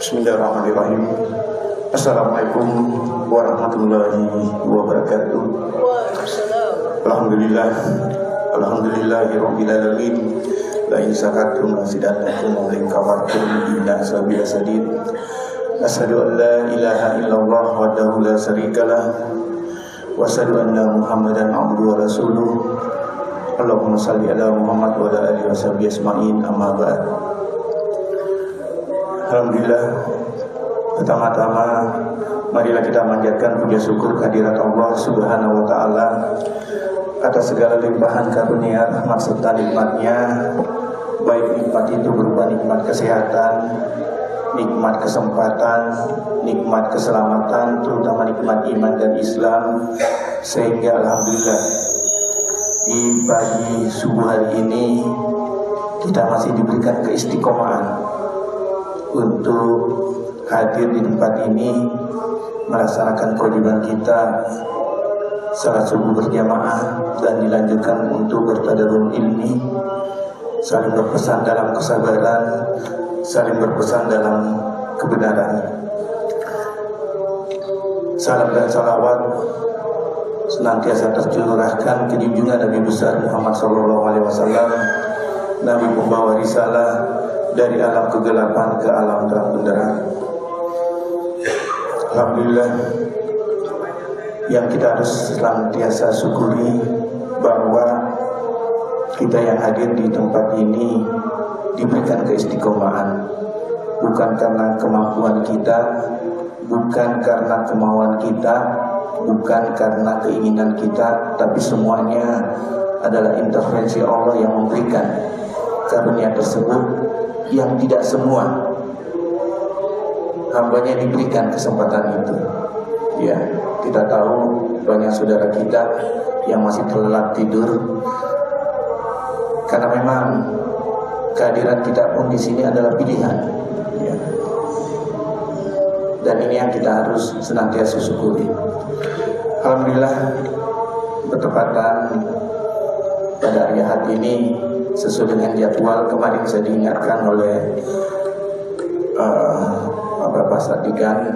Bismillahirrahmanirrahim. Assalamualaikum warahmatullahi wabarakatuh. Alhamdulillahi rabbil alamin. La in syakartum la azidannakum wa in kafartum inna azabi lasadid. Asyhadu an la ilaha illallah wahdahu la syarikalah wa asyhadu anna Muhammadan abduhu wa rasuluh. Allahumma shalli ala Muhammad wa ala alihi washabihi ajmain, amma ba'd. Alhamdulillah, pertama-tama marilah kita manjatkan puja syukur kehadirat Allah Subhanahu wa taala atas segala limpahan karunia, rahmat serta nikmatnya, baik nikmat itu berupa nikmat kesehatan, nikmat kesempatan, nikmat keselamatan, terutama nikmat iman dan Islam, sehingga alhamdulillah di pagi subuh hari ini kita masih diberikan keistiqomahan untuk hadir di tempat ini melaksanakan kewajiban kita salat subuh berjamaah dan dilanjutkan untuk bertadarrul ilmi, saling berpesan dalam kesabaran, saling berpesan dalam kebenaran. Salam dan salawat senantiasa tercurahkan ke junjungan Nabi besar Muhammad SAW, Nabi pembawa risalah dari alam kegelapan ke alam terang benderang. Alhamdulillah, yang kita harus senantiasa syukuri bahwa kita yang hadir di tempat ini diberikan keistiqomahan, bukan karena kemampuan kita, bukan karena kemauan kita, bukan karena keinginan kita, tapi semuanya adalah intervensi Allah yang memberikan karunia tersebut, yang tidak semua hambanya diberikan kesempatan itu. Ya, kita tahu banyak saudara kita yang masih terlelap tidur, karena memang kehadiran kita pun di sini adalah pilihan. Ya. Dan ini yang kita harus senantiasa syukuri. Alhamdulillah, bertepatan pada hari Ahad ini sesuai dengan jadwal. Kemarin saya diingatkan oleh Bapak Sadikan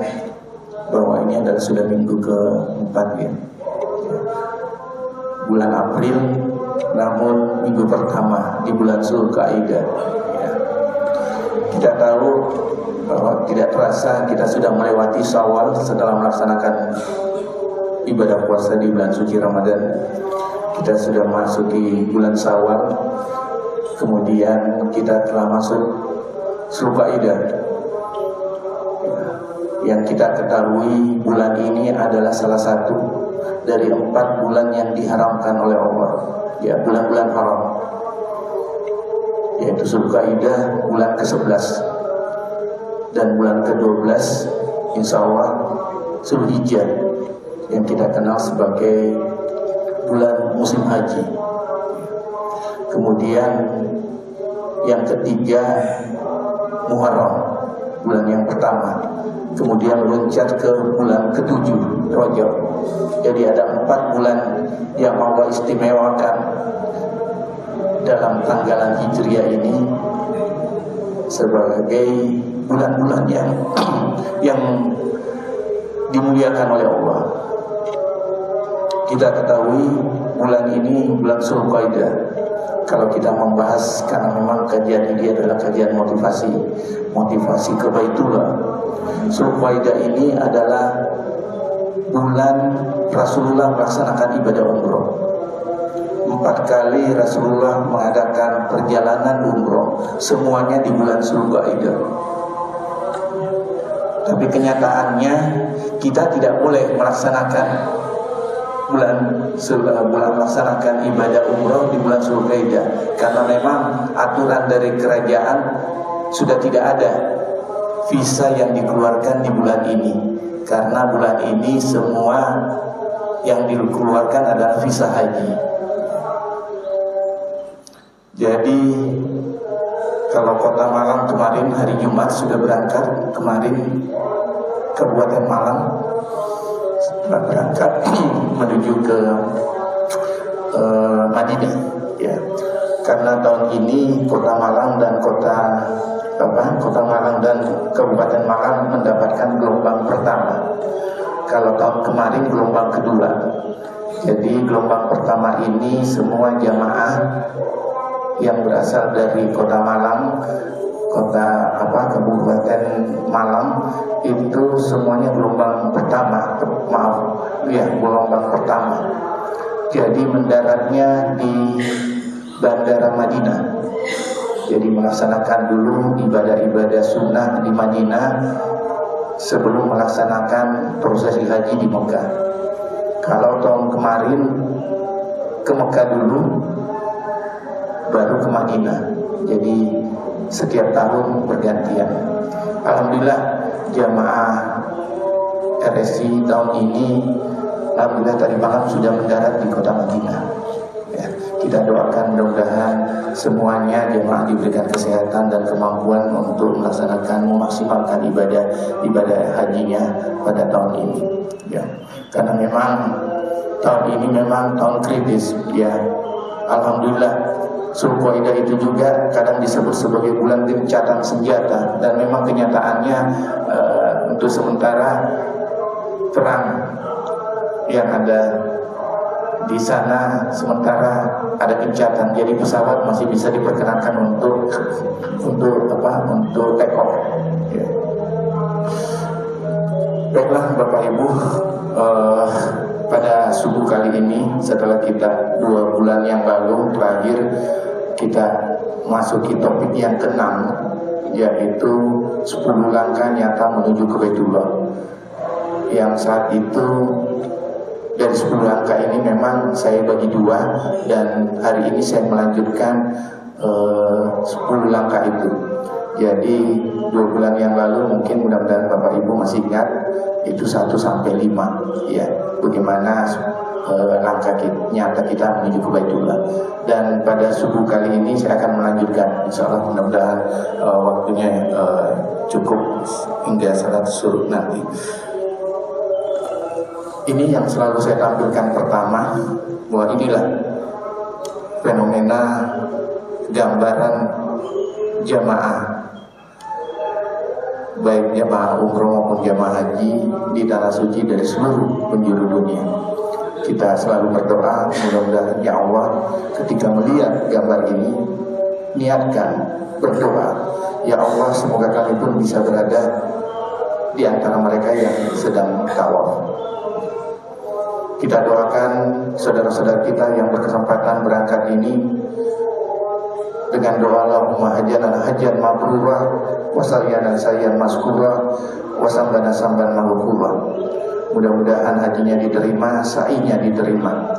bahwa ini adalah sudah minggu ke-4 ya, bulan April, namun minggu pertama di bulan Zulkaidah ya. Kita tahu bahwa tidak terasa kita sudah melewati Syawal setelah melaksanakan ibadah puasa di bulan suci Ramadan. Kita sudah masuki bulan Syawal, kemudian kita telah masuk Zulkaidah. Yang kita ketahui, bulan ini adalah salah satu dari 4 bulan yang diharamkan oleh Allah, ya, bulan-bulan haram, yaitu Zulkaidah bulan ke-11 dan bulan ke-12 insya Allah Zulhijjah yang kita kenal sebagai bulan musim haji. Kemudian yang ketiga Muharram, bulan yang pertama. Kemudian loncat ke bulan ke-7 Rajab. Jadi ada 4 bulan yang Allah istimewakan dalam tanggalan Hijriah ini sebagai bulan-bulan yang dimuliakan oleh Allah. Kita ketahui bulan ini bulan Zulkaidah. Kalau kita membahas, karena memang kajian ini adalah kajian motivasi ke Baitullah. Zulkaidah ini adalah bulan Rasulullah melaksanakan ibadah umroh. 4 kali Rasulullah mengadakan perjalanan umroh, semuanya di bulan Zulkaidah. Tapi kenyataannya kita tidak boleh melaksanakan bulan melaksanakan ibadah umroh di bulan Zulkaidah, karena memang aturan dari kerajaan sudah tidak ada visa yang dikeluarkan di bulan ini, karena bulan ini semua yang dikeluarkan adalah visa haji. Jadi kalau Kota Malang kemarin hari Jumat sudah berangkat, kemarin Kabupaten Malang setelah berangkat menuju ke Madinah ya. Karena tahun ini Kota Malang dan Kota Kota Malang dan Kabupaten Malang mendapatkan gelombang pertama. Kalau tahun kemarin gelombang kedua. Jadi gelombang pertama ini semua jamaah yang berasal dari Kota Malang, Kabupaten Malang itu semuanya gelombang pertama. Gelombang pertama. Jadi mendaratnya di Bandara Madinah. Jadi melaksanakan dulu ibadah-ibadah sunnah di Madinah sebelum melaksanakan prosesi haji di Mekah. Kalau tahun kemarin ke Mekah dulu, baru ke Madinah. Jadi setiap tahun bergantian. Alhamdulillah jamaah RSI tahun ini, alhamdulillah tadi malam sudah mendarat di kota Madinah. Ya, kita doakan mudah-mudahan semuanya jemaah diberikan kesehatan dan kemampuan untuk memaksimalkan ibadah hajinya pada tahun ini. Ya, karena memang tahun ini memang tahun kritis. Ya, alhamdulillah. Zulqa'dah itu juga kadang disebut sebagai bulan gencatan senjata, dan memang kenyataannya untuk sementara perang yang ada di sana sementara ada gencatan, jadi pesawat masih bisa diperkenankan untuk take off. Ya. Baiklah Bapak Ibu, pada subuh kali ini setelah kita 2 bulan yang lalu terakhir kita masuki topik yang ke-6, yaitu 10 langkah nyata menuju ke Baitullah. Yang saat itu dari 10 langkah ini memang saya bagi 2, dan hari ini saya melanjutkan 10 langkah itu. Jadi 2 bulan yang lalu mungkin mudah-mudahan Bapak Ibu masih ingat itu 1 sampai 5, ya, bagaimana langkah nyata kita menuju ke Baitullah. Dan pada subuh kali ini saya akan melanjutkan, insyaallah mudah-mudahan waktunya cukup hingga salat subuh nanti. Ini yang selalu saya tampilkan pertama, bahwa inilah fenomena gambaran jamaah, baik jamaah umroh maupun jamaah haji di tanah suci dari seluruh penjuru dunia. Kita selalu berdoa, mudah-mudahan ya Allah ketika melihat gambar ini, niatkan berdoa, ya Allah semoga kami pun bisa berada di antara mereka yang sedang tawaf. Kita doakan saudara-saudara kita yang berkesempatan berangkat ini dengan doa Allahumma hajjana hajjan mabrura wa sayyana sayyan maskura wa sambana samban maghfura. Mudah-mudahan hajinya diterima, sa'inya diterima,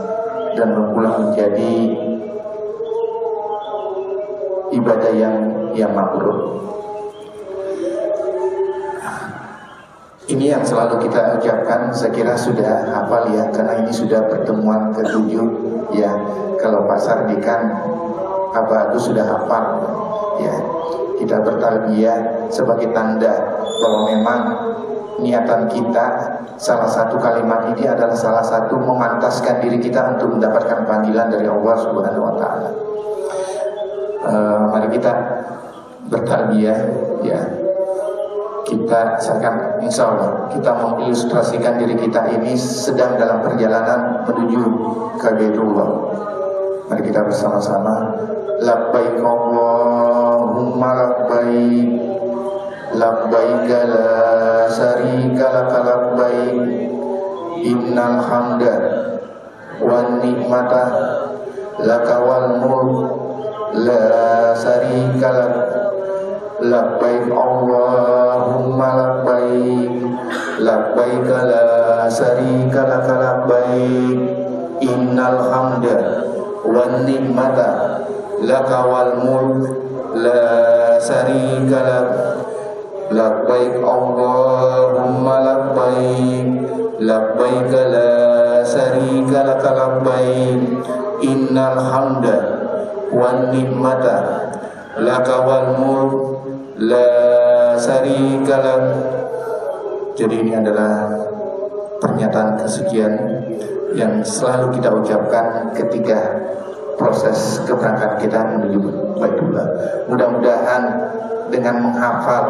dan berpulang menjadi ibadah yang mabrur. Ini yang selalu kita ucapkan, saya kira sudah hafal ya, karena ini sudah pertemuan ke-7 ya. Kalau Pak Sardikan Abah itu sudah hafal ya. Kita bertalbiyah sebagai tanda bahwa memang niatan kita, salah satu kalimat ini adalah salah satu memantaskan diri kita untuk mendapatkan panggilan dari Allah Subhanahu wa taala. Mari kita bertalbiyah ya. Kita akan insya Allah kita mengilustrasikan diri kita ini sedang dalam perjalanan menuju ke Baitullah. Mari kita bersama-sama labbaik Allahumma labbaik labbaik la syarika laka labbaik innal hamda wan ni'mata laka wal mulk la syarika lak labbaik Allahumma labbaik labbaik la syarika laka labbaik innal hamda wan ni'mata laka wal mulk la syarika lak labbaik Allahumma labbaik labbaik la syarika laka labbaik innal hamda wan ni'mata laka wal mulk la syarika lak. Jadi ini adalah pernyataan kesucian yang selalu kita ucapkan ketika proses keberangkatan kita menuju Baitullah. Mudah-mudahan dengan menghafal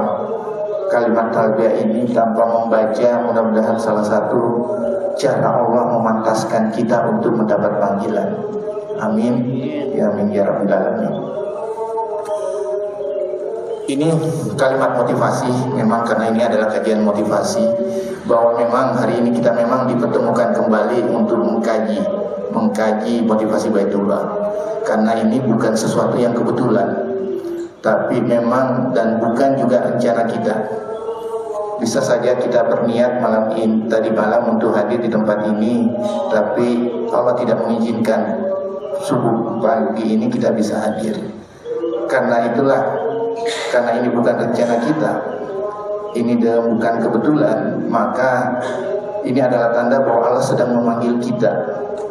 kalimat talbiyah ini tanpa membaca, mudah-mudahan salah satu cara Allah memantaskan kita untuk mendapat panggilan. Amin. Ya amin ya rabbal alamin. Ini kalimat motivasi, memang karena ini adalah kajian motivasi, bahwa memang hari ini kita memang dipertemukan kembali untuk mengkaji motivasi Baitullah. Karena ini bukan sesuatu yang kebetulan, tapi memang dan bukan juga rencana kita. Bisa saja kita berniat tadi malam untuk hadir di tempat ini, tapi Allah tidak mengizinkan subuh pagi ini kita bisa hadir. Karena ini bukan rencana kita, ini bukan kebetulan, maka ini adalah tanda bahwa Allah sedang memanggil kita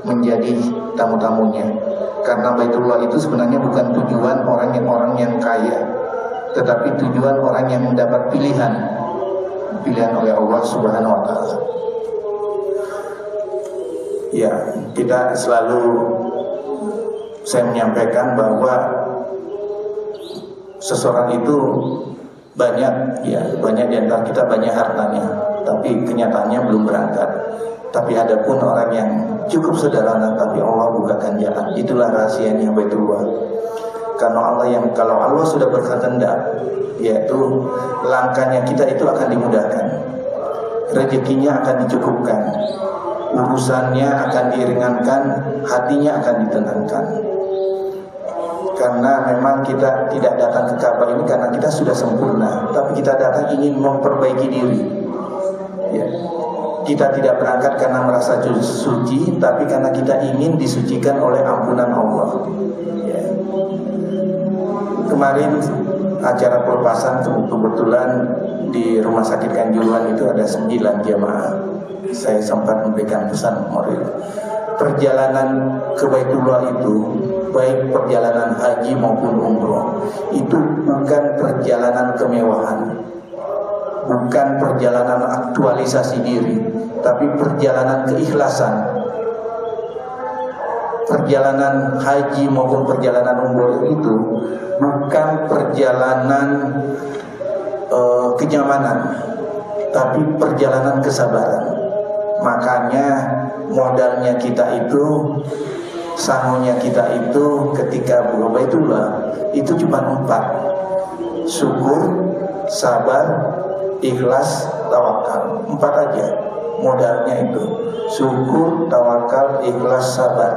menjadi tamu-tamunya. Karena Baitullah itu sebenarnya bukan tujuan orang yang kaya, tetapi tujuan orang yang mendapat pilihan oleh Allah Subhanahu wa taala. Ya, kita saya menyampaikan bahwa seseorang itu banyak di antara kita banyak hartanya, tapi kenyataannya belum berangkat. Tapi ada pun orang yang cukup sederhana, tapi Allah bukakan jalan. Itulah rahasianya Baitullah. Karena kalau Allah sudah berkehendak, yaitu langkahnya kita itu akan dimudahkan, rezekinya akan dicukupkan, urusannya akan diringankan, hatinya akan ditenangkan. Karena memang kita tidak datang ke Ka'bah ini karena kita sudah sempurna, tapi kita datang ingin memperbaiki diri. Ya. Kita tidak berangkat karena merasa suci, tapi karena kita ingin disucikan oleh ampunan Allah. Ya. Kemarin acara pelepasan kebetulan di Rumah Sakit Kanjuruhan itu ada 9 jamaah. Saya sempat memberikan pesan moral. Perjalanan ke Baitullah itu, baik perjalanan haji maupun umroh, itu bukan perjalanan kemewahan, bukan perjalanan aktualisasi diri, tapi perjalanan keikhlasan. Perjalanan haji maupun perjalanan umroh itu bukan perjalanan kenyamanan, tapi perjalanan kesabaran. Makanya modalnya kita itu, sangunya kita itu ketika Baitullah itu cuma 4: syukur, sabar, ikhlas, tawakal. 4 aja modalnya itu: syukur, tawakal, ikhlas, sabar.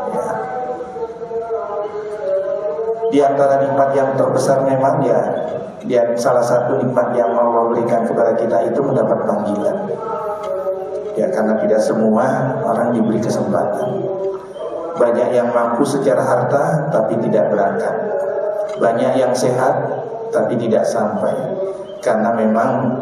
Ya. Di antara nikmat yang terbesar memang salah satu nikmat yang Allah berikan kepada kita itu mendapat panggilan. Ya, karena tidak semua orang diberi kesempatan. Banyak yang mampu secara harta tapi tidak berangkat. Banyak yang sehat tapi tidak sampai. Karena memang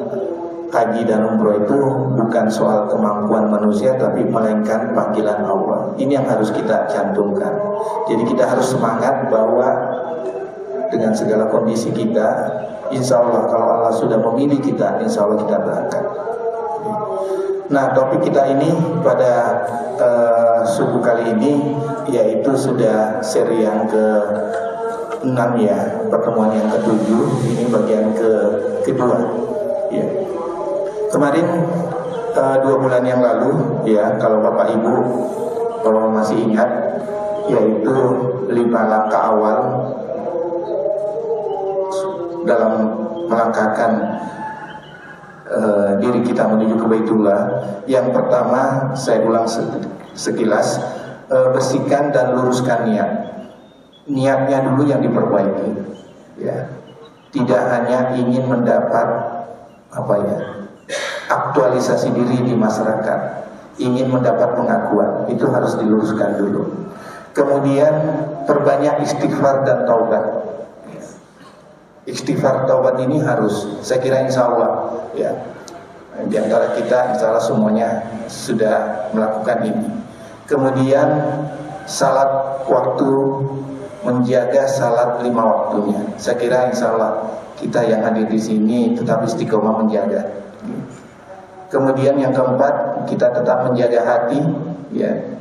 haji dan umroh itu bukan soal kemampuan manusia, tapi melainkan panggilan Allah. Ini yang harus kita cantumkan. Jadi kita harus semangat bahwa dengan segala kondisi kita, insya Allah kalau Allah sudah memilih kita, insya Allah kita berangkat. Nah, topik kita ini pada subuh kali ini yaitu sudah seri yang ke-6 ya, pertemuan yang ke-7, ini bagian kedua. Ya. Kemarin 2 bulan yang lalu ya, kalau Bapak Ibu masih ingat, yaitu 5 langkah awal dalam melangkahkan diri kita menuju ke Baitullah. Yang pertama, saya ulang sekilas, bersihkan dan luruskan niat. Niatnya dulu yang diperbaiki, ya. Tidak hanya ingin mendapat aktualisasi diri di masyarakat, ingin mendapat pengakuan, itu harus diluruskan dulu. Kemudian perbanyak istighfar dan taubat. Istighfar taubat ini harus, saya kira insya Allah ya, di antara kita insya Allah semuanya sudah melakukan ini. Kemudian salat waktu, menjaga salat 5 waktunya. Saya kira insya Allah kita yang hadir di sini tetap istiqomah menjaga. Kemudian yang keempat, kita tetap menjaga hati ya.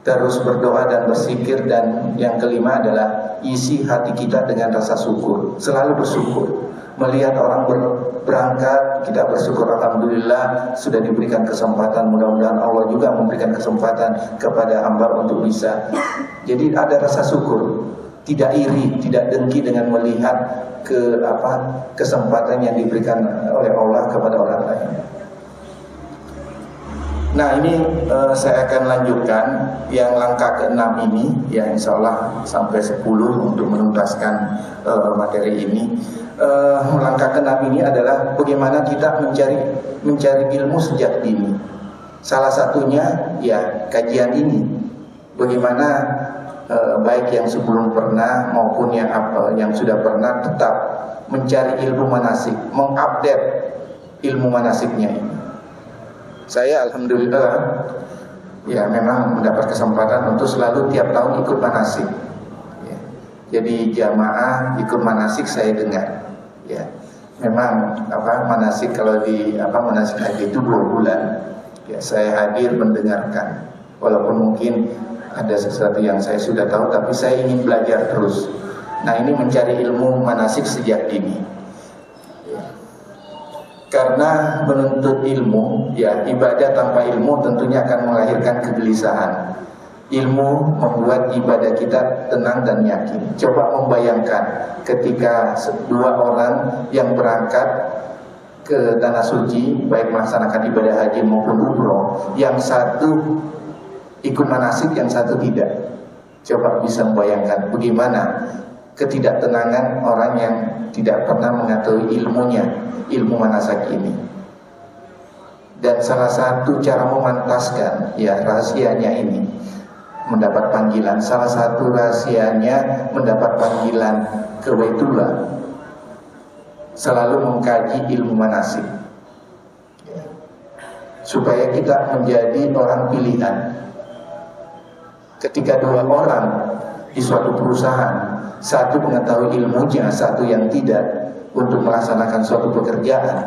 terus berdoa dan berzikir, dan yang kelima adalah isi hati kita dengan rasa syukur, selalu bersyukur. Melihat orang berangkat, kita bersyukur, alhamdulillah sudah diberikan kesempatan. Mudah-mudahan Allah juga memberikan kesempatan kepada hamba untuk bisa. Jadi ada rasa syukur, tidak iri, tidak dengki dengan melihat kesempatan yang diberikan oleh Allah kepada orang lain. Nah, ini saya akan lanjutkan yang langkah ke-6 ini, ya insya Allah sampai 10 untuk menuntaskan materi ini. Langkah ke-6 ini adalah bagaimana kita mencari ilmu sejak dini. Salah satunya ya kajian ini. Bagaimana baik yang sebelum pernah maupun yang sudah pernah tetap mencari ilmu manasik, mengupdate ilmu manasiknya ini. Saya alhamdulillah ya memang mendapat kesempatan untuk selalu tiap tahun ikut manasik. Ya. Jadi jamaah ikut manasik saya dengar. Ya. Memang manasik kalau di manasik haji itu 2 bulan. Ya, saya hadir mendengarkan. Walaupun mungkin ada sesuatu yang saya sudah tahu, tapi saya ingin belajar terus. Nah, ini mencari ilmu manasik sejak dini. Karena menuntut ilmu, ya ibadah tanpa ilmu tentunya akan melahirkan kegelisahan. Ilmu membuat ibadah kita tenang dan yakin. Coba membayangkan ketika 2 orang yang berangkat ke tanah suci, baik melaksanakan ibadah haji maupun umroh, yang satu ikut manasik, yang satu tidak. Coba bisa membayangkan bagaimana ketidaktenangan orang yang tidak pernah mengetahui ilmu manasik ini. Dan salah satu cara memantaskan ya rahasianya ini mendapat panggilan. Salah satu rahasianya mendapat panggilan ke Baitullah, selalu mengkaji ilmu manasik supaya kita menjadi orang pilihan. Ketika 2 orang di suatu perusahaan, satu mengetahui ilmunya, satu yang tidak, untuk melaksanakan suatu pekerjaan,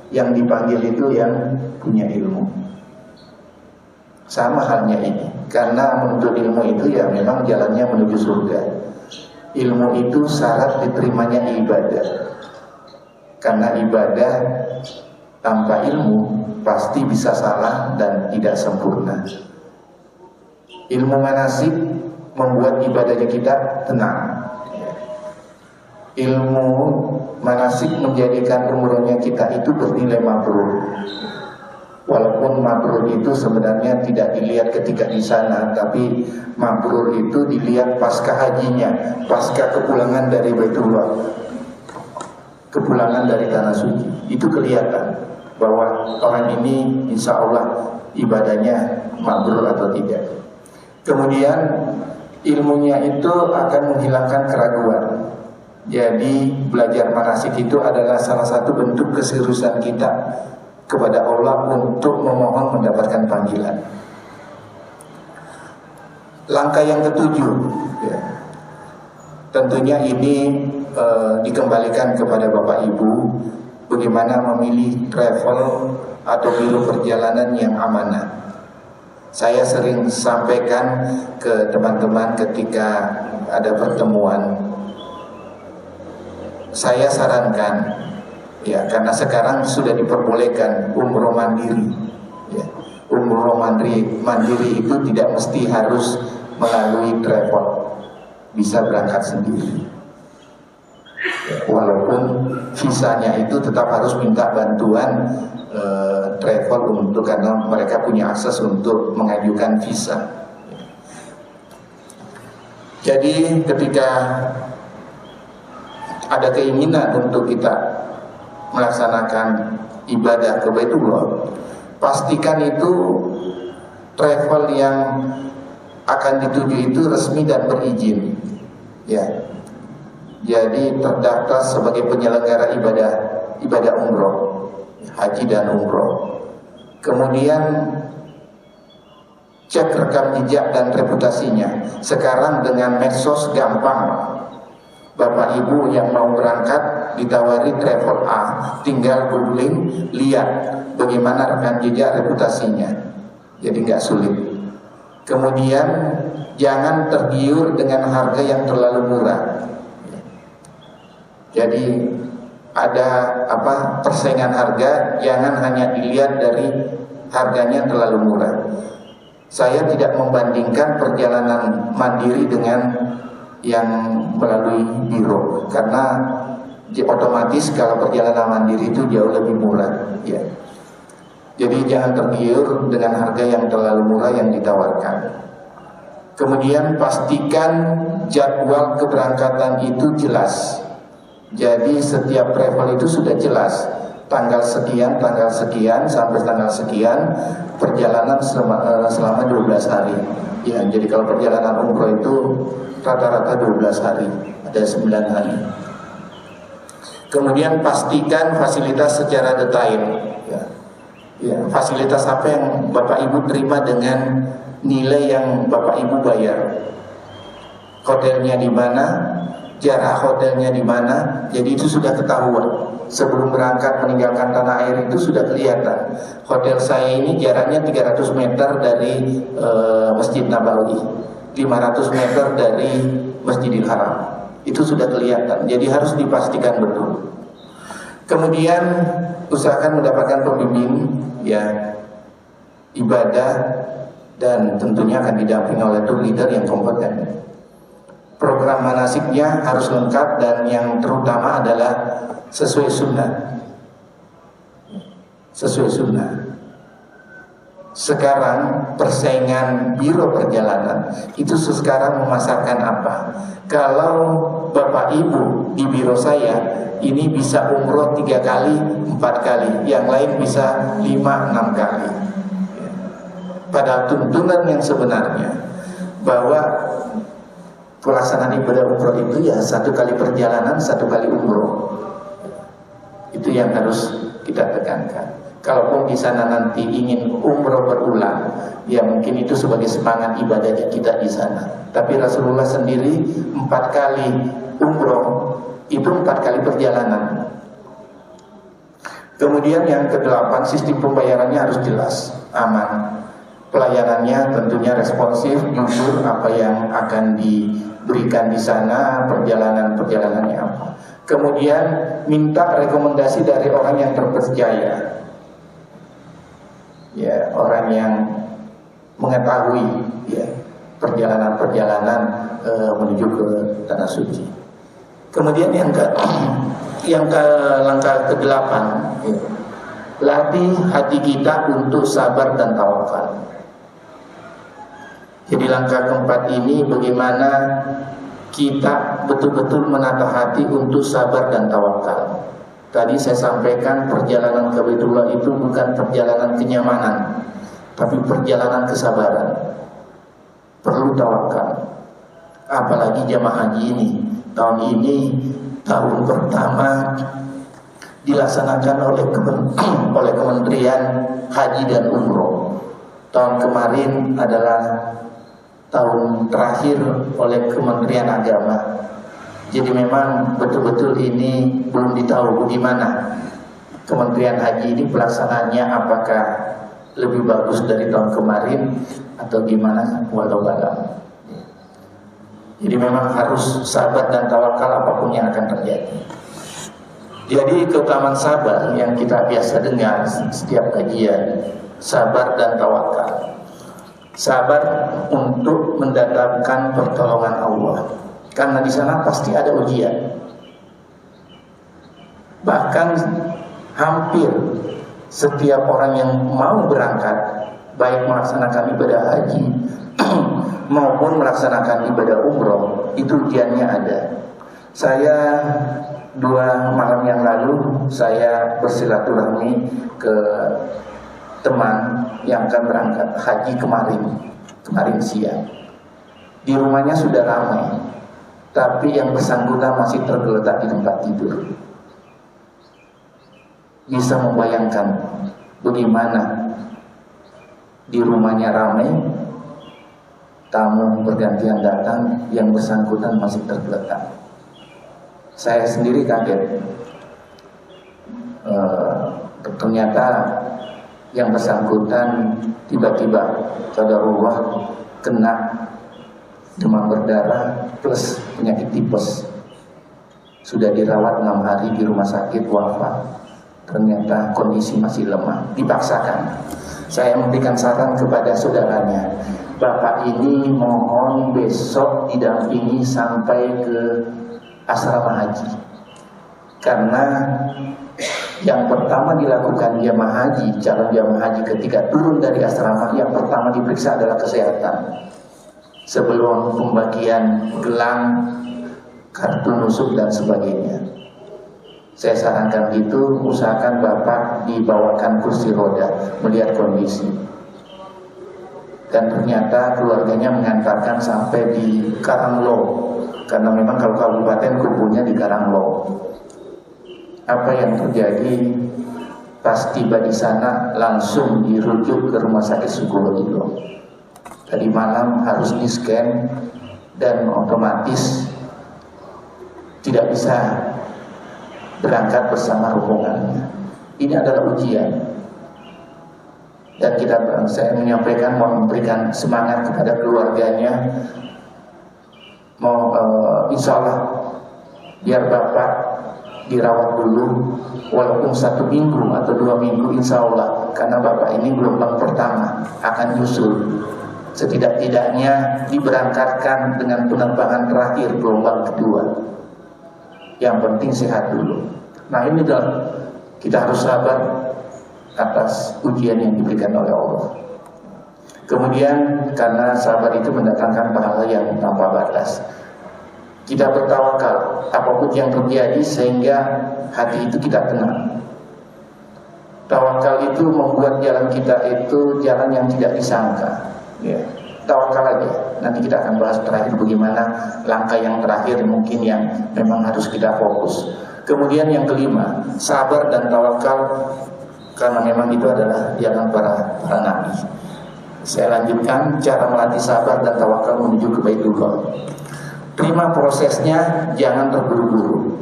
yang dipanggil itu yang punya ilmu. Sama halnya ini, karena menuntut ilmu itu ya memang jalannya menuju surga. Ilmu itu syarat diterimanya ibadah. Karena ibadah tanpa ilmu pasti bisa salah dan tidak sempurna. Ilmu manasik membuat ibadahnya kita tenang. Ilmu manasik menjadikan umrohnya kita itu bernilai mabrur. Walaupun mabrur itu sebenarnya tidak dilihat ketika di sana, tapi mabrur itu dilihat pasca hajinya, pasca kepulangan dari Baitullah, kepulangan dari tanah suci. Itu kelihatan bahwa orang ini insya Allah ibadahnya mabrur atau tidak. Kemudian ilmunya itu akan menghilangkan keraguan. Jadi belajar manasik itu adalah salah satu bentuk keseriusan kita kepada Allah untuk memohon mendapatkan panggilan. Langkah yang ke-7 ya, tentunya ini dikembalikan kepada Bapak Ibu, bagaimana memilih travel atau biro perjalanan yang amanah. Saya sering sampaikan ke teman-teman ketika ada pertemuan, saya sarankan ya, karena sekarang sudah diperbolehkan umroh mandiri ya. Umroh mandiri itu tidak mesti harus melalui travel, bisa berangkat sendiri ya, walaupun visanya itu tetap harus minta bantuan travel untuk, karena mereka punya akses untuk mengajukan visa. Jadi ketika ada keinginan untuk kita melaksanakan ibadah ke Baitullah, pastikan itu travel yang akan dituju itu resmi dan berizin ya. Jadi terdaftar sebagai penyelenggara ibadah umroh, haji dan umroh. Kemudian cek rekam jejak dan reputasinya. Sekarang dengan medsos gampang. Bapak Ibu yang mau berangkat ditawari travel A, tinggal googling, lihat bagaimana rekam jejak reputasinya. Jadi nggak sulit. Kemudian jangan tergiur dengan harga yang terlalu murah. Jadi ada persaingan harga, jangan hanya dilihat dari harganya terlalu murah. Saya tidak membandingkan perjalanan mandiri dengan yang melalui biro, karena otomatis kalau perjalanan mandiri itu jauh lebih murah, ya. Jadi jangan tergiur dengan harga yang terlalu murah yang ditawarkan. Kemudian pastikan jadwal keberangkatan itu jelas. Jadi setiap travel itu sudah jelas, tanggal sekian sampai tanggal sekian, perjalanan selama 12 hari. Ya, jadi kalau perjalanan umroh itu rata-rata 12 hari, ada 9 hari. Kemudian pastikan fasilitas secara detail. Ya, fasilitas apa yang Bapak Ibu terima dengan nilai yang Bapak Ibu bayar. Hotelnya di mana, jarak hotelnya di mana, jadi itu sudah ketahuan. Sebelum berangkat meninggalkan tanah air itu sudah kelihatan. Hotel saya ini jaraknya 300 meter dari Masjid Nabawi, 500 meter dari Masjidil Haram. Itu sudah kelihatan, jadi harus dipastikan betul. Kemudian usahakan mendapatkan pembimbing, ya, ibadah, dan tentunya akan didampingi oleh tour leader yang kompeten. Program manasiknya harus lengkap dan yang terutama adalah sesuai sunnah. Sesuai sunnah. Sekarang persaingan biro perjalanan itu sekarang memasarkan apa? Kalau Bapak Ibu di biro saya ini bisa umroh 3 kali, 4 kali, yang lain bisa 5-6 kali. Padahal tuntunan yang sebenarnya bahwa pelaksanaan ibadah umroh itu ya 1 kali perjalanan, 1 kali umroh. Itu yang harus kita tekankan. Kalaupun di sana nanti ingin umroh berulang, ya mungkin itu sebagai semangat ibadahnya kita di sana. Tapi Rasulullah sendiri 4 kali umroh, itu 4 kali perjalanan. Kemudian yang ke-8, sistem pembayarannya harus jelas, aman. Pelayanannya tentunya responsif, jujur apa yang akan diberikan di sana, perjalanannya apa. Kemudian minta rekomendasi dari orang yang terpercaya, ya, orang yang mengetahui, ya, perjalanan menuju ke tanah suci. Kemudian yang ke langkah ke-8, ya, latih hati kita untuk sabar dan tawakal. Jadi langkah keempat ini bagaimana kita betul-betul menata hati untuk sabar dan tawakal. Tadi saya sampaikan perjalanan ke Baitullah itu bukan perjalanan kenyamanan, tapi perjalanan kesabaran. Perlu tawakal. Apalagi jamaah haji ini. Tahun ini tahun pertama dilaksanakan oleh Kementerian Haji dan Umroh. Tahun kemarin adalah tahun terakhir oleh Kementerian Agama. Jadi memang betul-betul ini belum ditahu bagaimana Kementerian Haji ini pelaksanaannya, apakah lebih bagus dari tahun kemarin atau gimana, walau alam. Jadi memang harus sabar dan tawakal apapun yang akan terjadi. Jadi keutamaan sabar yang kita biasa dengar setiap kajian, sabar dan tawakal. Sabar untuk mendatangkan pertolongan Allah, karena di sana pasti ada ujian. Bahkan hampir setiap orang yang mau berangkat, baik melaksanakan ibadah haji maupun melaksanakan ibadah umroh, itu ujiannya ada. Saya 2 malam yang lalu saya bersilaturahmi ke teman yang akan berangkat haji kemarin siang. Di rumahnya sudah ramai, tapi yang bersangkutan masih tergeletak di tempat tidur. Bisa membayangkan bagaimana di rumahnya ramai, tamu bergantian datang, yang bersangkutan masih tergeletak. Saya sendiri kaget. Ternyata yang bersangkutan tiba-tiba qadarullah kena demam berdarah plus penyakit tipes. Sudah dirawat 6 hari di rumah sakit, wafat. Ternyata kondisi masih lemah, dipaksakan. Saya memberikan saran kepada saudaranya, bapak ini mohon besok didampingi sampai ke asrama haji. Karena yang pertama dilakukan jamaah haji, calon jamaah haji ketika turun dari asrama, yang pertama diperiksa adalah kesehatan. Sebelum pembagian gelang, kartu nusuk dan sebagainya. Saya sarankan itu, usahakan bapak dibawakan kursi roda melihat kondisi. Dan ternyata keluarganya mengantarkan sampai di Karanglo, karena memang kalau kabupaten kumpulnya di Karanglo. Apa yang terjadi? Pas tiba di sana langsung dirujuk ke rumah sakit Sukolilo. Tadi malam harus di-scan dan otomatis tidak bisa berangkat bersama rombongannya. Ini adalah ujian. Dan saya menyampaikan, mau memberikan semangat kepada keluarganya. Insya Allah biar bapak dirawat dulu, walaupun 1 minggu atau 2 minggu, insya Allah, karena bapak ini gelombang pertama akan nyusul. Setidak-tidaknya diberangkatkan dengan penerbangan terakhir gelombang kedua. Yang penting sehat dulu. Nah ini kita harus sabar atas ujian yang diberikan oleh Allah. Kemudian karena sabar itu mendatangkan pahala yang tanpa batas, kita bertawakal apapun yang terjadi sehingga hati itu kita tenang. Tawakal itu membuat jalan kita itu jalan yang tidak disangka. Ya, tawakal aja. Nanti kita akan bahas terakhir bagaimana langkah yang terakhir mungkin yang memang harus kita fokus. Kemudian yang kelima, sabar dan tawakal, karena memang itu adalah jalan para nabi. Saya lanjutkan cara melatih sabar dan tawakal menuju ke Baitullah. Terima prosesnya, jangan terburu-buru.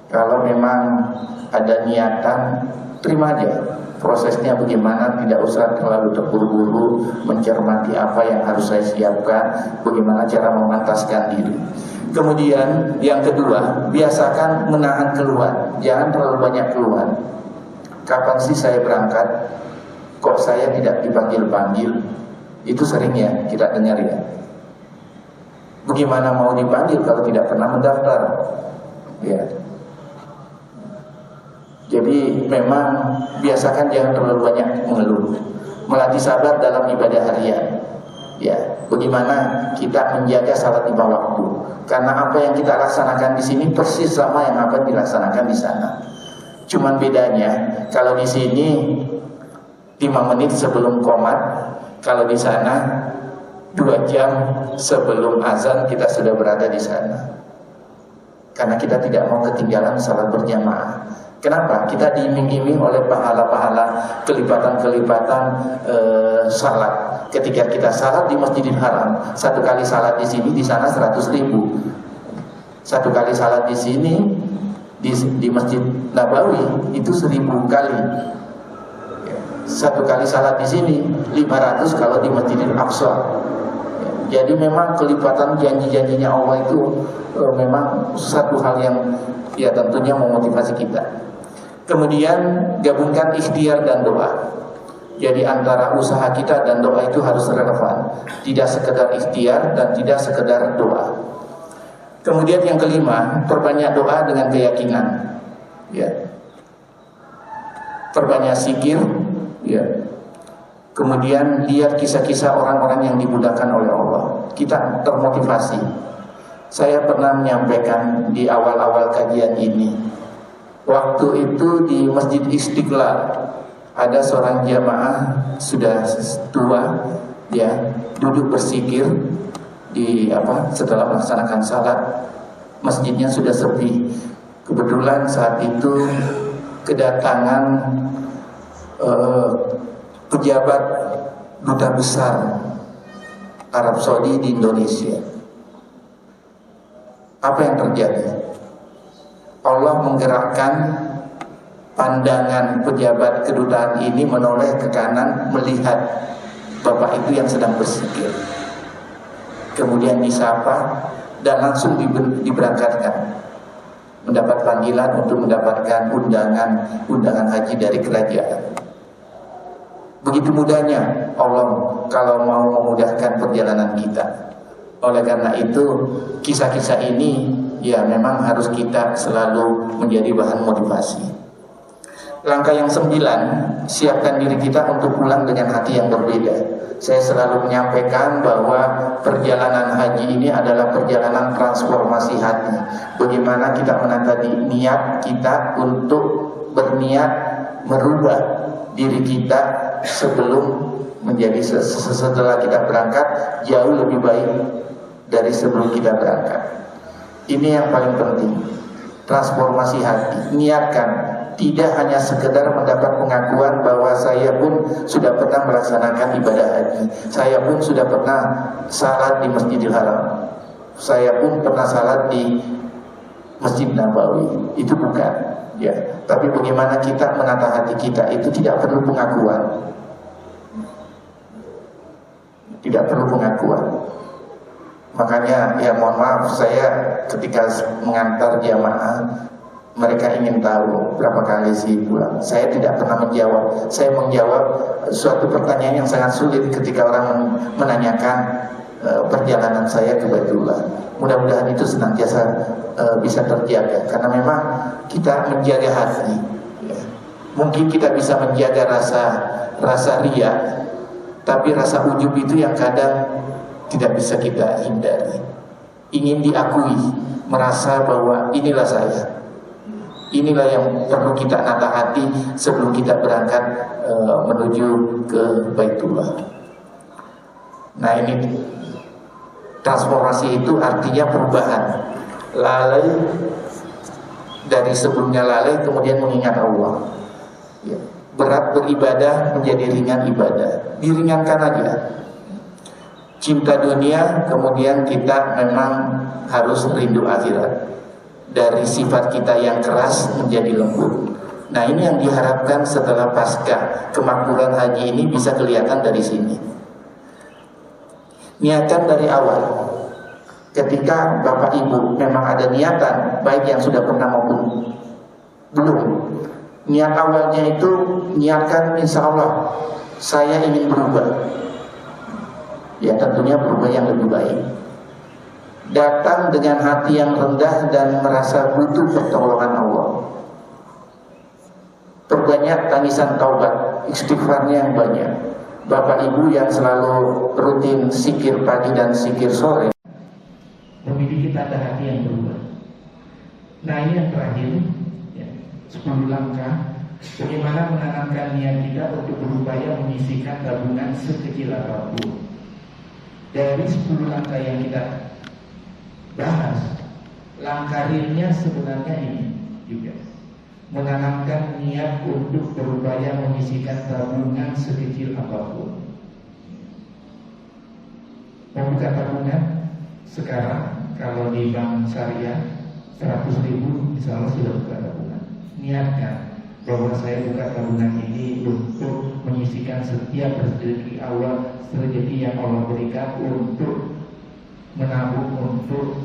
Kalau memang ada niatan, terima aja. Prosesnya bagaimana, tidak usah terlalu terburu-buru mencermati apa yang harus saya siapkan, bagaimana cara memantaskan diri. Kemudian yang kedua, biasakan menahan keluhan, jangan terlalu banyak keluhan. Kapan sih saya berangkat, kok saya tidak dipanggil-panggil? Itu sering ya kita dengar ya. Bagaimana mau dipanggil kalau tidak pernah mendaftar? Ya. Jadi memang biasakan jangan terlalu banyak mengeluh. Melatih sabar dalam ibadah harian. Ya, bagaimana kita menjaga salat 5 waktu? Karena apa yang kita laksanakan di sini persis sama yang akan dilaksanakan di sana. Cuman bedanya kalau di sini 5 menit sebelum qomat, kalau di sana 2 jam sebelum azan kita sudah berada di sana. Karena kita tidak mau ketinggalan salat berjamaah. Kenapa? Kita diiming-iming oleh pahala-pahala kelipatan-kelipatan salat. Ketika kita salat di Masjidil Haram, 1 kali salat di sini, di sana 100.000. 1 kali salat di sini, di Masjid Nabawi itu 1000 kali. 1 kali salat di sini 500 kalau di Masjidil Aqsa. Jadi memang kelipatan janji-janjinya Allah itu memang satu hal yang ya tentunya memotivasi kita. Kemudian gabungkan ikhtiar dan doa. Jadi antara usaha kita dan doa itu harus relevan. Tidak sekedar ikhtiar dan tidak sekedar doa. Kemudian yang kelima, perbanyak doa dengan keyakinan. Ya. Perbanyak zikir, ya. Kemudian lihat kisah-kisah orang-orang yang dimudahkan oleh Allah. Kita termotivasi. Saya pernah menyampaikan di awal-awal kajian ini, waktu itu di Masjid Istiqlal ada seorang jamaah sudah tua, ya, duduk berzikir setelah melaksanakan salat. Masjidnya sudah sepi. Kebetulan saat itu kedatangan pejabat duta besar Arab Saudi di Indonesia. Apa yang terjadi? Allah menggerakkan pandangan pejabat kedutaan ini menoleh ke kanan, melihat bapak itu yang sedang berzikir. Kemudian disapa dan langsung diberangkatkan, mendapat panggilan untuk mendapatkan undangan haji dari kerajaan. Begitu mudahnya Allah kalau mau memudahkan perjalanan kita. Oleh karena itu, kisah-kisah ini ya memang harus kita selalu menjadi bahan motivasi. Langkah yang 9, siapkan diri kita untuk pulang dengan hati yang berbeda. Saya selalu menyampaikan bahwa perjalanan haji ini adalah perjalanan transformasi hati. Bagaimana kita menata niat kita untuk berniat merubah diri kita sebelum menjadi setelah kita berangkat jauh lebih baik dari sebelum kita berangkat. Ini yang paling penting. Transformasi hati. Niatkan. Tidak hanya sekedar mendapat pengakuan bahwa saya pun sudah pernah melaksanakan ibadah haji, saya pun sudah pernah salat di Masjidil Haram, saya pun pernah salat di Masjid Nabawi. Itu bukan, ya. Tapi bagaimana kita menata hati kita itu tidak perlu pengakuan, tidak perlu pengakuan. Makanya ya mohon maaf, saya ketika mengantar jamaah, mereka ingin tahu berapa kali sih pulang. Saya tidak pernah menjawab. Saya menjawab suatu pertanyaan yang sangat sulit ketika orang menanyakan perjalanan saya ke Baitullah. Mudah-mudahan itu senantiasa bisa terjaga, karena memang kita menjaga hati. Ya. Mungkin kita bisa menjaga rasa riya, tapi rasa ujub itu yang kadang tidak bisa kita hindari. Ingin diakui, merasa bahwa inilah saya. Inilah yang perlu kita nata hati sebelum kita berangkat menuju ke Baitullah. Nah ini transformasi itu artinya perubahan. Lalai dari sebelumnya lalai kemudian mengingat Allah. Ya. Berat beribadah menjadi ringan ibadah. Diringankan aja. Cinta dunia kemudian kita memang harus rindu akhirat. Dari sifat kita yang keras menjadi lembut. Nah ini yang diharapkan setelah pasca kemakmuran haji ini bisa kelihatan dari sini. Niatan dari awal. Ketika Bapak Ibu memang ada niatan, baik yang sudah pernah maupun belum, niat awalnya itu niatkan insya Allah saya ingin berubah. Ya tentunya berubah yang lebih baik. Datang dengan hati yang rendah dan merasa butuh pertolongan Allah. Perbanyak tangisan taubat, istighfarnya yang banyak. Bapak Ibu yang selalu rutin zikir pagi dan zikir sore, memiliki tanda hati yang berubah. Nah ini yang terakhir, ya, 10 langkah bagaimana menanamkan niat kita untuk berupaya menyisihkan tabungan sekecil apapun. Dari 10 langkah yang kita bahas, langkah realnya sebenarnya ini juga menanamkan niat untuk berupaya menyisihkan tabungan sekecil apapun. Membuka tabungan sekarang kalau di bank syariah 100.000 insya Allah sudah buka tabungan. Niatkan bahwa saya buka tabungan ini untuk menyisihkan setiap rezeki awal, rezeki yang Allah berikan untuk menabung, untuk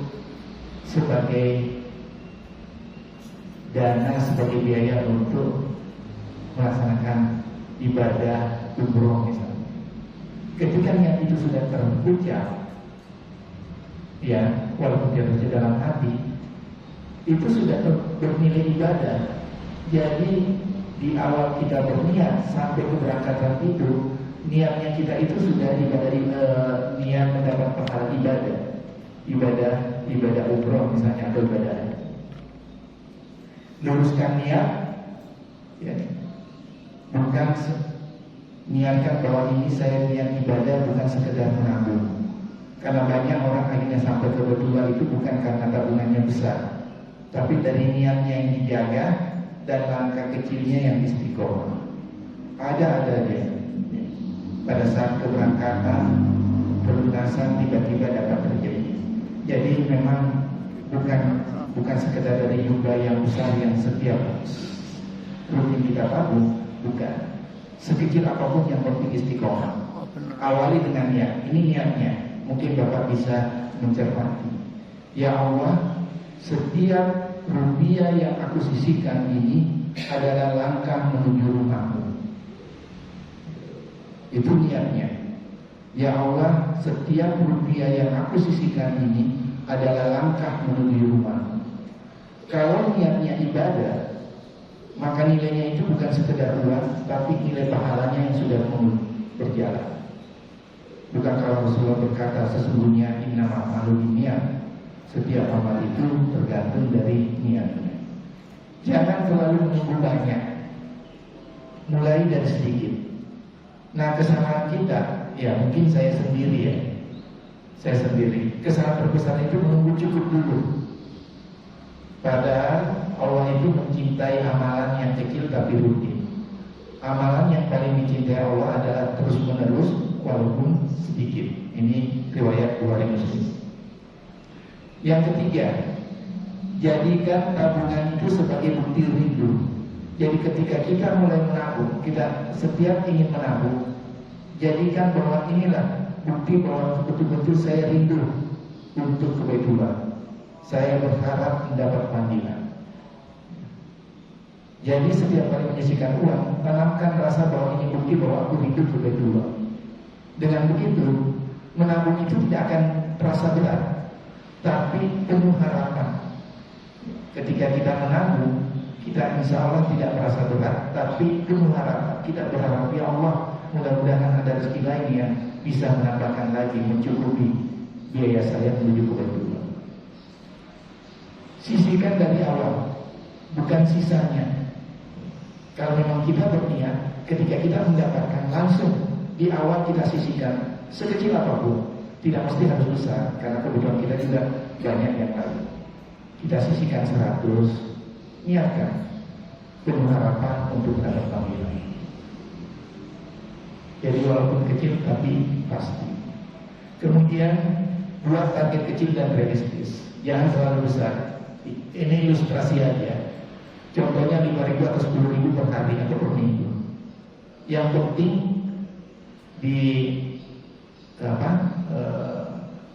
sebagai dana, sebagai biaya untuk melaksanakan ibadah umroh misalnya. Ketika niat itu sudah terucap, ya walaupun dia terjadi dalam hati, itu sudah bernilai ibadah. Jadi di awal kita berniat sampai keberangkatan itu, niatnya kita itu sudah ibadah, niat mendapat pahala ibadah umroh misalnya atau ibadah. Luruskan niat, ya, bukan niatkan bahwa ini saya niat ibadah bukan sekedar menabung. Karena banyak orang akhirnya sampai ke berdua itu bukan karena tabungannya besar, tapi dari niatnya yang dijaga dan langkah kecilnya yang istiqomah. Ada dia. Pada saat keberangkatan, pelunasan tiba-tiba dapat terjadi. Jadi memang bukan sekedar dari jumlah yang besar yang setiap rutin kita tabung, bukan. Sekecil apapun yang penting istiqomah. Awali dengan niat. Ini niatnya. Mungkin Bapak bisa mencermati. Ya Allah, setiap rupiah yang aku sisihkan ini adalah langkah menuju rumahmu. Itu niatnya. Ya Allah, setiap rupiah yang aku sisihkan ini adalah langkah menuju rumahmu. Kalau niatnya ibadah, maka nilainya itu bukan sekedar uang, tapi nilai pahalanya yang sudah berjalan. Bukan kalau Rasulullah berkata sesungguhnya innamal a'malu binniyat, setiap amal itu tergantung dari niatnya. Jangan terlalu menunggu banyak, mulai dari sedikit. Nah, kesalahan kita, ya mungkin saya sendiri ya, kesalahan terbesar itu menunggu cukup dulu. Padahal Allah itu mencintai amalan yang kecil tapi rutin. Amalan yang paling dicintai Allah adalah terus menerus walaupun sedikit. Ini riwayat Bukhari Muslim. Yang ketiga, jadikan tabungan itu sebagai bukti rindu. Jadi ketika kita mulai menabung, kita setiap ingin menabung, jadikan bahwa inilah bukti bahwa betul-betul saya rindu untuk kebaikan. Saya berharap mendapat panggilan. Jadi setiap kali menyisihkan uang, tanamkan rasa bahwa ini bukti bahwa aku rindu kebaikan. Dengan begitu, menabung itu tidak akan terasa berat, tapi penuh harapan. Ketika kita menabung, kita insya Allah tidak merasa berat, tapi penuh harapan. Kita berharap, ya Allah, mudah-mudahan ada rezeki lain yang bisa menambahkan lagi, mencukupi biaya saya menuju kebaikan. Sisihkan dari awal, bukan sisanya. Kalau memang kita berniat, ketika kita mendapatkan langsung di awal kita sisihkan sekecil apapun, tidak mesti harus besar, karena kebutuhan kita juga banyak yang lain. Kita sisihkan 100, niatkan penuh harapan untuk mendapat panggilan. Jadi walaupun kecil tapi pasti. Kemudian buat target kecil dan realistis, jangan terlalu besar. Ini ilustrasi aja. Contohnya 5.000 atau 10.000 per hari atau per minggu. Yang penting di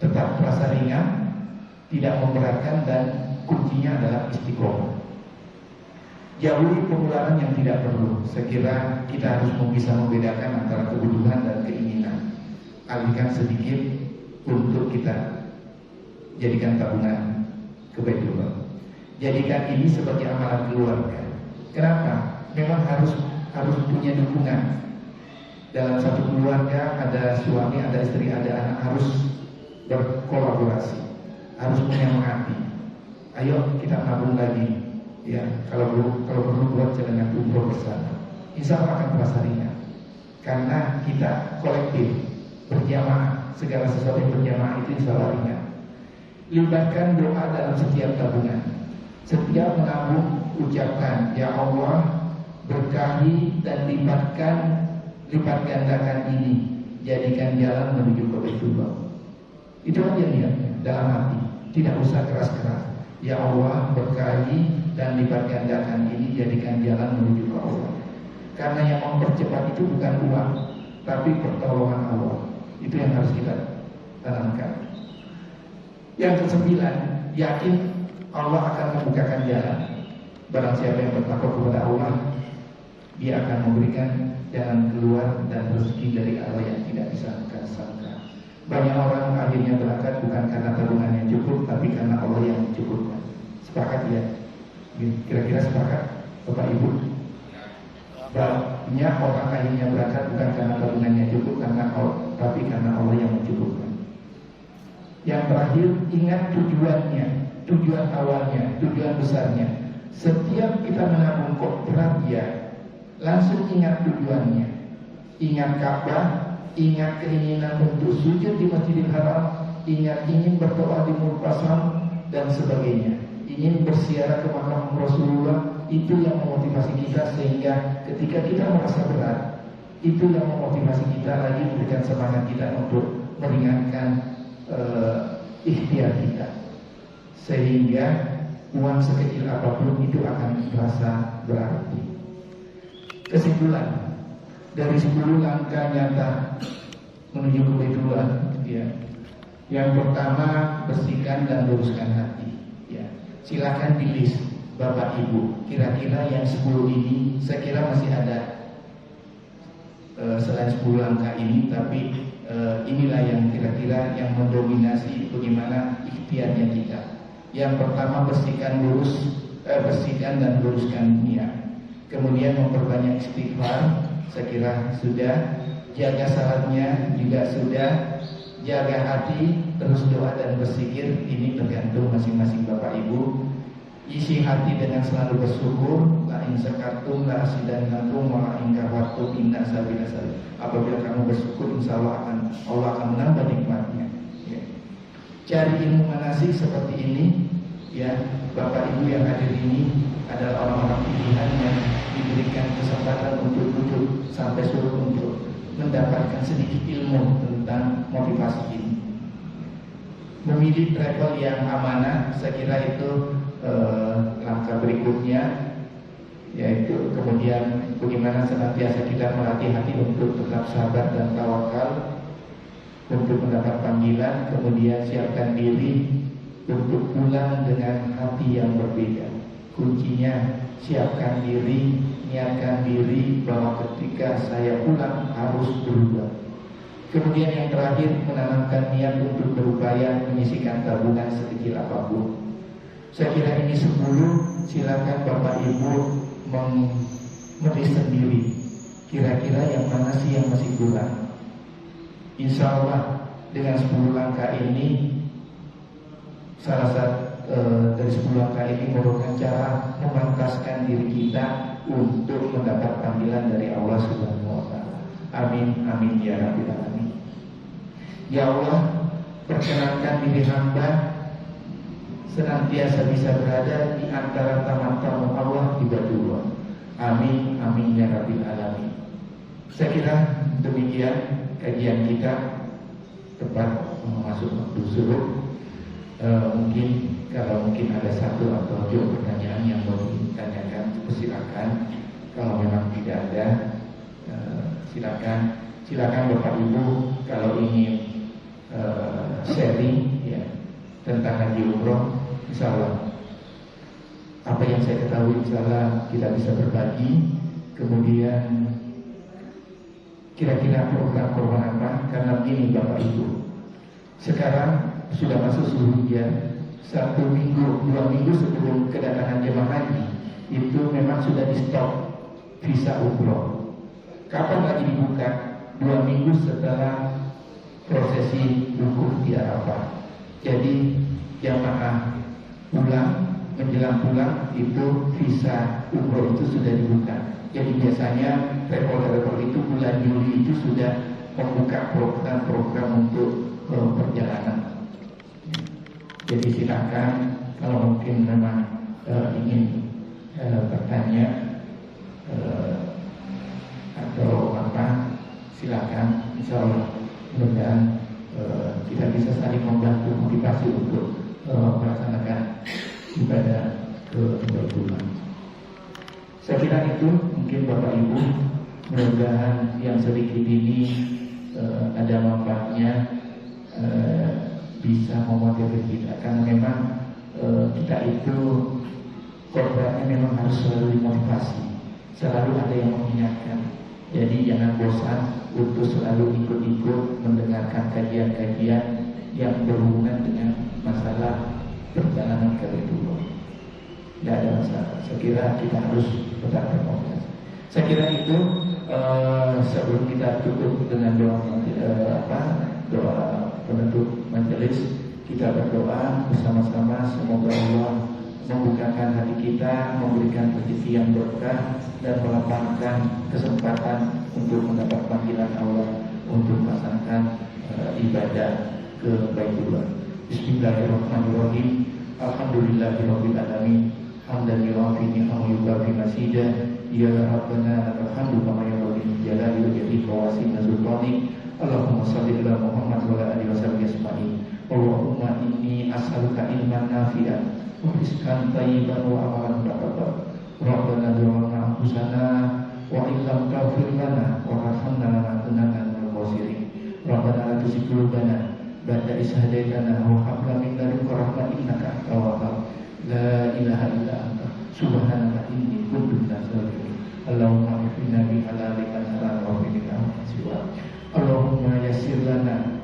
tetap terasa ringan, tidak memberatkan, dan kuncinya adalah istiqomah. Jauhi pengeluaran yang tidak perlu. Saya kira kita harus bisa membedakan antara kebutuhan dan keinginan. Alihkan sedikit untuk kita jadikan tabungan kebaikan. Jadikan ini sebagai amalan keluarga. Kenapa? Memang harus punya dukungan. Dalam satu keluarga ada suami, ada istri, ada anak, harus berkolaborasi, harus menyemangati. Ayo kita nabung lagi, ya. Kalau perlu buat cadangan umroh bersama. Insya Allah akan terasa ringan, karena kita kolektif berjamaah. Segala sesuatu yang berjamaah itu insya Allah ringan. Libatkan doa dalam setiap tabungan. Setiap menabung, ucapkan, ya Allah, berkahi dan lipat gandakan ini, jadikan jalan menuju ke Baitullah. Itu aja niatnya, dalam hati, tidak usah keras-keras. Ya Allah, berkahi dan lipat gandakan ini, jadikan jalan menuju ke Allah. Karena yang mempercepat itu bukan uang, tapi pertolongan Allah. Itu yang harus kita tanamkan. Yang ke-9, yakin Allah akan membukakan jalan. Barang siapa yang bertakwa kepada Allah, Dia akan memberikan jalan keluar dan rezeki dari arah yang tidak disangka-sangka. Banyak orang akhirnya berangkat bukan karena tabungannya cukup, tapi karena Allah yang mencukupkan. Sepakat ya? Kira-kira sepakat Bapak Ibu? Banyak orang akhirnya berangkat bukan karena tabungannya cukup, tapi karena Allah yang mencukupkan. Yang terakhir, ingat tujuannya, tujuan awalnya, tujuan besarnya. Setiap kita menabung kok berat ya, langsung ingat tujuannya. Ingat Ka'bah, ingat keinginan untuk sujud di Masjidil Haram, ingat ingin berdoa di Mulkasam dan sebagainya, ingin berziarah ke makam Rasulullah. Itu yang memotivasi kita, sehingga ketika kita merasa berat, itu yang memotivasi kita lagi, memberikan semangat kita untuk meringankan ikhtiar kita, sehingga uang sekecil apapun itu akan terasa berarti. Kesimpulan dari 10 langkah nyata menuju ke Baitullah, ya. Yang pertama, bersihkan dan luruskan hati, ya. Silakan di list Bapak Ibu, kira-kira yang 10 ini saya kira masih ada selain 10 langkah ini, tapi inilah yang kira-kira yang mendominasi bagaimana ikhtiarnya kita. Yang pertama, bersihkan dan luruskan niat. Kemudian memperbanyak istighfar, saya kira sudah. Jaga salatnya juga sudah. Jaga hati, terus doa dan berzikir, ini tergantung masing-masing Bapak Ibu. Isi hati dengan selalu bersyukur. La in syakartum la azidannakum wa la in kafartum inna azabi lasyadid. Apabila kamu bersyukur, insya Allah akan menambah nikmatnya, ya. Cari ilmu manasik seperti ini, ya. Bapak Ibu yang hadir ini adalah orang-orang pilihan yang diberikan kesempatan untuk duduk sampai suruh untuk mendapatkan sedikit ilmu tentang motivasi ini. Memilih travel yang amanah, saya kira itu langkah berikutnya, yaitu kemudian bagaimana senantiasa kita melatih hati untuk tetap sabar dan tawakal untuk mendapat panggilan. Kemudian siapkan diri untuk pulang dengan hati yang berbeda. Kuncinya siapkan diri, niatkan diri bahwa ketika saya pulang harus berubah. Kemudian yang terakhir, menanamkan niat untuk berupaya menyisihkan tabungan sekecil apapun. Saya kira ini 10, silakan Bapak Ibu menulis sendiri. Kira-kira yang mana sih yang masih kurang? Insya Allah dengan 10 langkah ini, salah satu dari 10 langkah ini merupakan cara memantaskan diri kita untuk mendapat panggilan dari Allah Subhanahu wa Ta'ala. Amin, amin ya Rabbil Alamin. Ya Allah, perkenankan diri hamba senantiasa bisa berada di antara tamu-tamu Allah di Baitullah. Amin, amin ya Rabbil Alamin. Saya kira demikian kajian kita tepat masuk waktu zuhur. Kalau mungkin ada satu atau dua pertanyaan yang mau ditanyakan, silakan. Kalau memang tidak ada, silakan Bapak Ibu kalau ingin sharing, ya, tentang haji umroh. Insya Allah apa yang saya ketahui, insya Allah kita bisa berbagi. Kemudian kira-kira program apa? Karena begini Bapak Ibu, sekarang sudah masuk Zulhijjah, 1 minggu, 2 minggu sebelum kedatangan jemaah haji itu memang sudah di stop visa umroh. Kapan lagi dibuka? 2 minggu setelah prosesi wukuf di Arafah. Jadi jamaah pulang, menjelang pulang itu visa umroh itu sudah dibuka. Jadi biasanya travel itu bulan Juli itu sudah membuka program-program untuk perjalanan. Jadi silakan kalau mungkin memang ingin bertanya atau apa, silakan. Insya Allah mudah-mudahan kita bisa saling membantu motivasi untuk melaksanakan ibadah ke Baitullah. Saya kira itu mungkin Bapak Ibu, mudah-mudahan yang sedikit ini ada manfaatnya, bisa memotivasi kita, karena memang kita itu korbannya memang harus selalu dimotivasi, selalu ada yang mengingatkan. Jadi jangan bosan untuk selalu ikut-ikut mendengarkan kajian-kajian yang berhubungan dengan masalah perjalanan ke Baitullah. Tidak ada masalah. Saya kira kita harus tetap bermotivasi. Saya kira itu sebelum kita tutup dengan doa penutup majelis, kita berdoa bersama-sama semoga Allah membukakan hati kita, memberikan rezeki yang berkah dan melapangkan kesempatan untuk mendapat panggilan Allah untuk melaksanakan ibadah ke Baitullah. Bismillahirrahmanirrahim. Alhamdulillahirabbil alamin. Hamdan yuwafi ni'amahu yukafi masidah. Ya Rabbana alhamdu kama yanbaghi li jalali wajhika wa wasi'na sultanik. Allahumma shalli ala Muhammad wa ala alihi washabihi ajma'in. Allahumma inni as'aluka ilman nafi'an wa rizqan thayyiban wa amalan mutaqabbal. Rabbana zalamna anfusana wa illam taghfir lana wa tarhamna lanakunanna minal khasirin. Rabbana la tuzigh qulubana ba'da idh hadaytana wa hab lana min ladunka rahmatan innaka antal wahhab. La ilaha illa anta subhanaka inni kuntu minadz zalimin. Allahumma ighfirna bi halalika haram wa bi haramika siwa. Allahumma yassir lana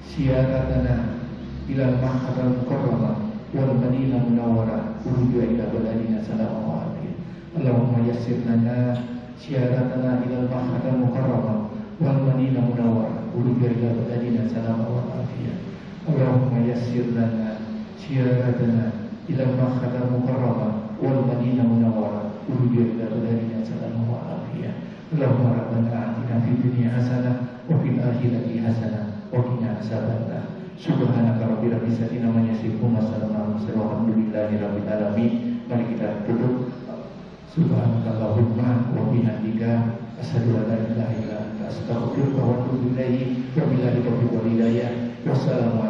siyaratana ila al-mahadal mukarramah wal madinah munawwarah uruju ila baladina salam wa afiyah. Allahumma yassir lana siyaratana ila al-mahadal mukarramah wal madinah munawwarah uruju ila baladina salam wa afiyah. Allahumma yassir lana siyaratana ila al-mahadal mukarramah wal madinah munawwarah uruju ila baladina salam wa afiyah. Allahumma rabbana atina fid dunya hasanah wa fil akhirati hasanah wa qina adzabannar. Subhanaka rabbil izzati amma yasifun wa salamun alhamdulillahi rabbil alamin. Mari kita duduk. Subhanakallahumma wa bihamdika asyhadu an la ilaha illa anta astaghfiruka wa atubu ilaik. Wabillahi taufiq wal hidayah. Wassalamu